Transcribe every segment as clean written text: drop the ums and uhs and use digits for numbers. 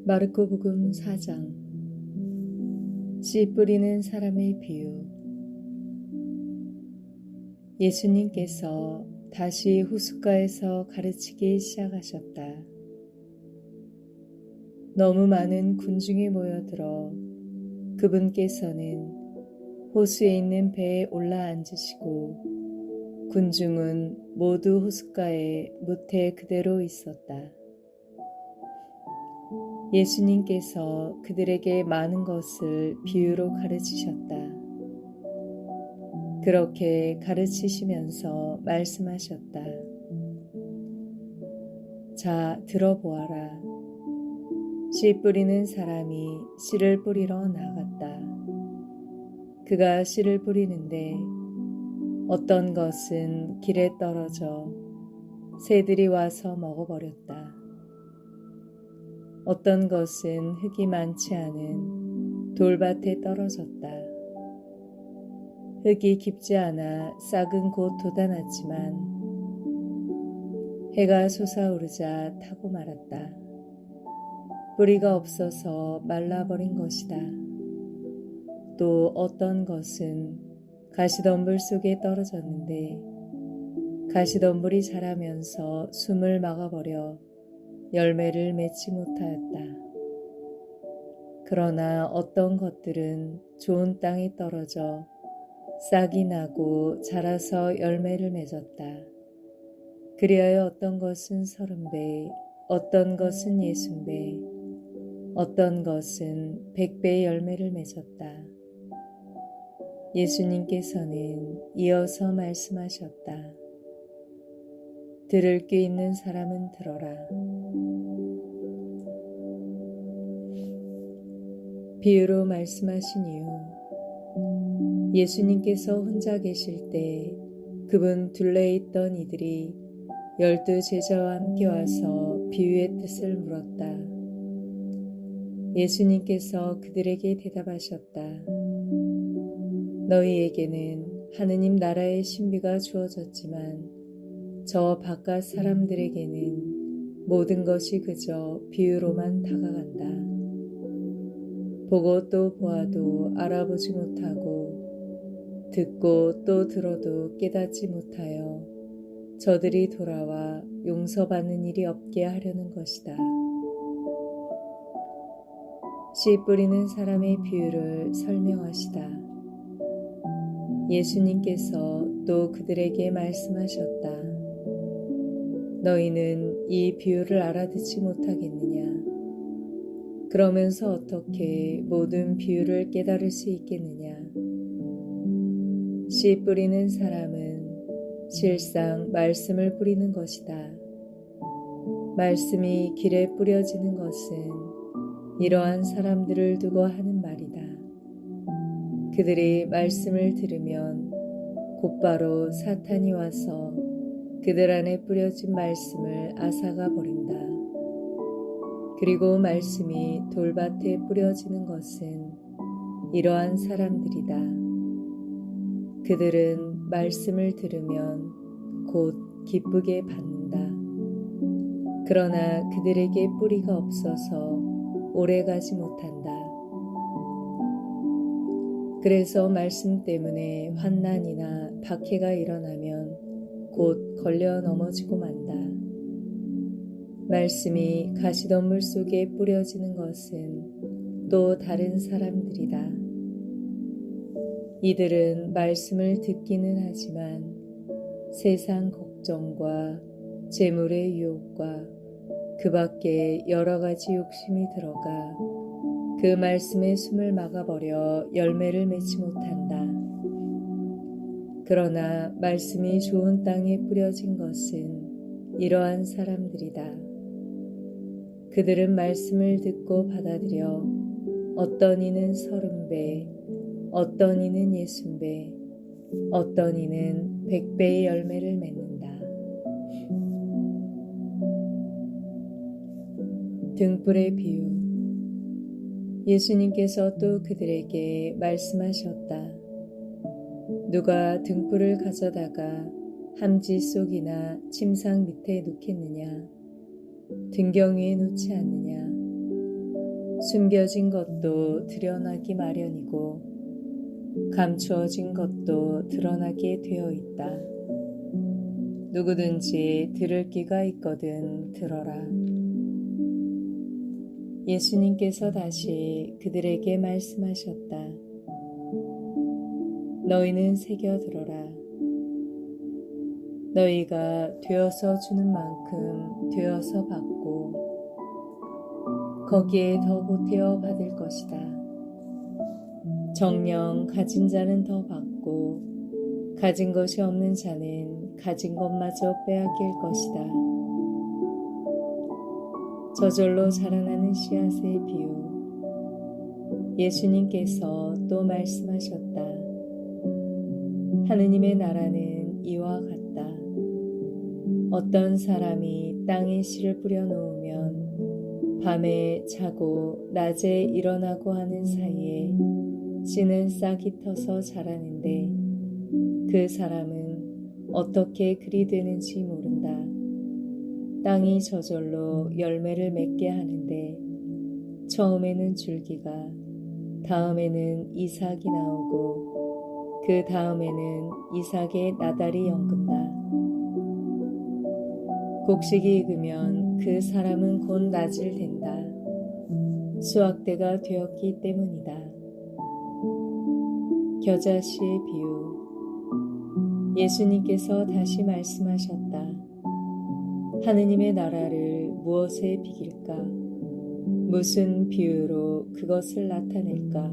마르코복음 4장. 씨 뿌리는 사람의 비유. 예수님께서 다시 호숫가에서 가르치기 시작하셨다. 너무 많은 군중이 모여들어 그분께서는 호수에 있는 배에 올라앉으시고 군중은 모두 호숫가에 무태 그대로 있었다. 예수님께서 그들에게 많은 것을 비유로 가르치셨다. 그렇게 가르치시면서 말씀하셨다. 자, 들어보아라. 씨 뿌리는 사람이 씨를 뿌리러 나갔다. 그가 씨를 뿌리는데 어떤 것은 길에 떨어져 새들이 와서 먹어버렸다. 어떤 것은 흙이 많지 않은 돌밭에 떨어졌다. 흙이 깊지 않아 싹은 곧 돋아났지만 해가 솟아오르자 타고 말았다. 뿌리가 없어서 말라버린 것이다. 또 어떤 것은 가시덤불 속에 떨어졌는데 가시덤불이 자라면서 숨을 막아버려 열매를 맺지 못하였다. 그러나 어떤 것들은 좋은 땅에 떨어져 싹이 나고 자라서 열매를 맺었다. 그리하여 어떤 것은 30배, 어떤 것은 60배, 어떤 것은 100배의 열매를 맺었다. 예수님께서는 이어서 말씀하셨다. 들을 귀 있는 사람은 들어라. 비유로 말씀하신 이후 예수님께서 혼자 계실 때 그분 둘레에 있던 이들이 12 제자와 함께 와서 비유의 뜻을 물었다. 예수님께서 그들에게 대답하셨다. 너희에게는 하느님 나라의 신비가 주어졌지만 저 바깥 사람들에게는 모든 것이 그저 비유로만 다가간다. 보고 또 보아도 알아보지 못하고 듣고 또 들어도 깨닫지 못하여 저들이 돌아와 용서받는 일이 없게 하려는 것이다. 씨 뿌리는 사람의 비유를 설명하시다. 예수님께서 또 그들에게 말씀하셨다. 너희는 이 비유를 알아듣지 못하겠느냐? 그러면서 어떻게 모든 비유를 깨달을 수 있겠느냐? 씨 뿌리는 사람은 실상 말씀을 뿌리는 것이다. 말씀이 길에 뿌려지는 것은 이러한 사람들을 두고 하는 말이다. 그들이 말씀을 들으면 곧바로 사탄이 와서 그들 안에 뿌려진 말씀을 앗아가 버린다. 그리고 말씀이 돌밭에 뿌려지는 것은 이러한 사람들이다. 그들은 말씀을 들으면 곧 기쁘게 받는다. 그러나 그들에게 뿌리가 없어서 오래가지 못한다. 그래서 말씀 때문에 환난이나 박해가 일어나면 곧 걸려 넘어지고 만다. 말씀이 가시덤불 속에 뿌려지는 것은 또 다른 사람들이다. 이들은 말씀을 듣기는 하지만 세상 걱정과 재물의 유혹과 그 밖에 여러 가지 욕심이 들어가 그 말씀의 숨을 막아버려 열매를 맺지 못한다. 그러나 말씀이 좋은 땅에 뿌려진 것은 이러한 사람들이다. 그들은 말씀을 듣고 받아들여 어떤 이는 30배, 어떤 이는 60배, 어떤 이는 100배의 열매를 맺는다. 등불의 비유. 예수님께서 또 그들에게 말씀하셨다. 누가 등불을 가져다가 함지 속이나 침상 밑에 놓겠느냐? 등경 위에 놓지 않느냐? 숨겨진 것도 드러나기 마련이고 감추어진 것도 드러나게 되어 있다. 누구든지 들을 귀가 있거든 들어라. 예수님께서 다시 그들에게 말씀하셨다. 너희는 새겨 들어라. 너희가 되어서 주는 만큼 되어서 받고 거기에 더 보태어 받을 것이다. 정녕 가진 자는 더 받고 가진 것이 없는 자는 가진 것마저 빼앗길 것이다. 저절로 자라나는 씨앗의 비유. 예수님께서 또 말씀하셨다. 하느님의 나라는 이와 같다. 어떤 사람이 땅에 씨를 뿌려 놓으면 밤에 자고 낮에 일어나고 하는 사이에 씨는 싹이 터서 자라는데 그 사람은 어떻게 그리 되는지 모른다. 땅이 저절로 열매를 맺게 하는데 처음에는 줄기가, 다음에는 이삭이 나오고 그 다음에는 이삭의 나달이 연근다. 곡식이 익으면 그 사람은 곧 낮을 된다. 수확대가 되었기 때문이다. 겨자씨의 비유. 예수님께서 다시 말씀하셨다. 하느님의 나라를 무엇에 비길까? 무슨 비유로 그것을 나타낼까?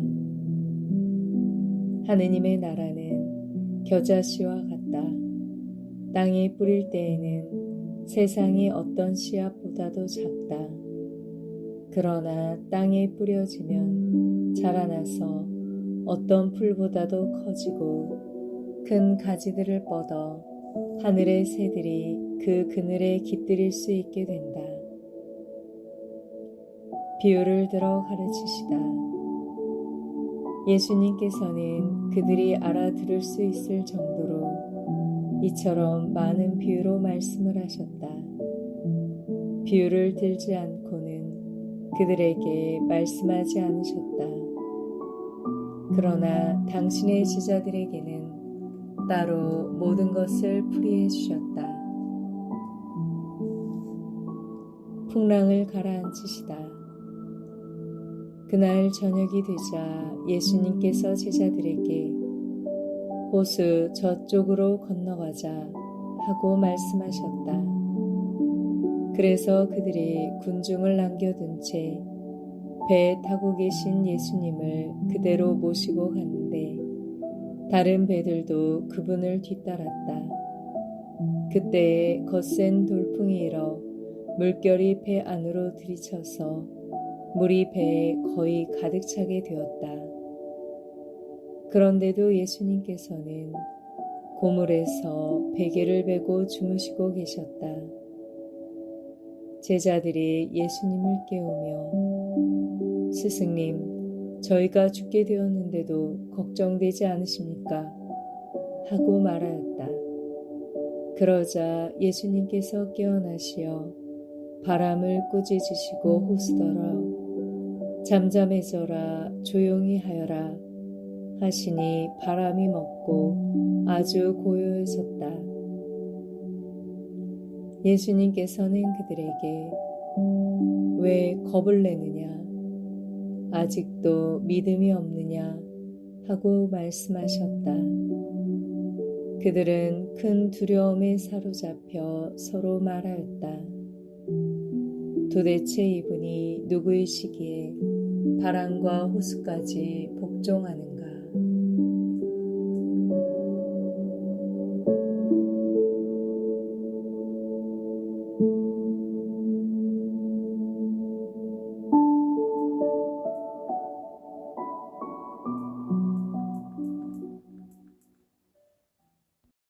하느님의 나라는 겨자씨와 같다. 땅에 뿌릴 때에는 세상의 어떤 씨앗보다도 작다. 그러나 땅에 뿌려지면 자라나서 어떤 풀보다도 커지고 큰 가지들을 뻗어 하늘의 새들이 그 그늘에 깃들일 수 있게 된다. 비유를 들어 가르치시다. 예수님께서는 그들이 알아들을 수 있을 정도로 이처럼 많은 비유로 말씀을 하셨다. 비유를 들지 않고는 그들에게 말씀하지 않으셨다. 그러나 당신의 제자들에게는 따로 모든 것을 풀이해 주셨다. 풍랑을 가라앉히시다. 그날 저녁이 되자 예수님께서 제자들에게 호수 저쪽으로 건너가자 하고 말씀하셨다. 그래서 그들이 군중을 남겨둔 채 배에 타고 계신 예수님을 그대로 모시고 갔는데 다른 배들도 그분을 뒤따랐다. 그때에 거센 돌풍이 일어 물결이 배 안으로 들이쳐서 물이 배에 거의 가득 차게 되었다. 그런데도 예수님께서는 고물에서 베개를 베고 주무시고 계셨다. 제자들이 예수님을 깨우며 스승님, 저희가 죽게 되었는데도 걱정되지 않으십니까? 하고 말하였다. 그러자 예수님께서 깨어나시어 바람을 꾸짖으시고 호수더러 잠잠해져라 조용히 하여라 하시니 바람이 멎고 아주 고요해졌다. 예수님께서는 그들에게 왜 겁을 내느냐? 아직도 믿음이 없느냐? 하고 말씀하셨다. 그들은 큰 두려움에 사로잡혀 서로 말하였다. 도대체 이분이 누구이시기에 바람과 호수까지 복종하는가?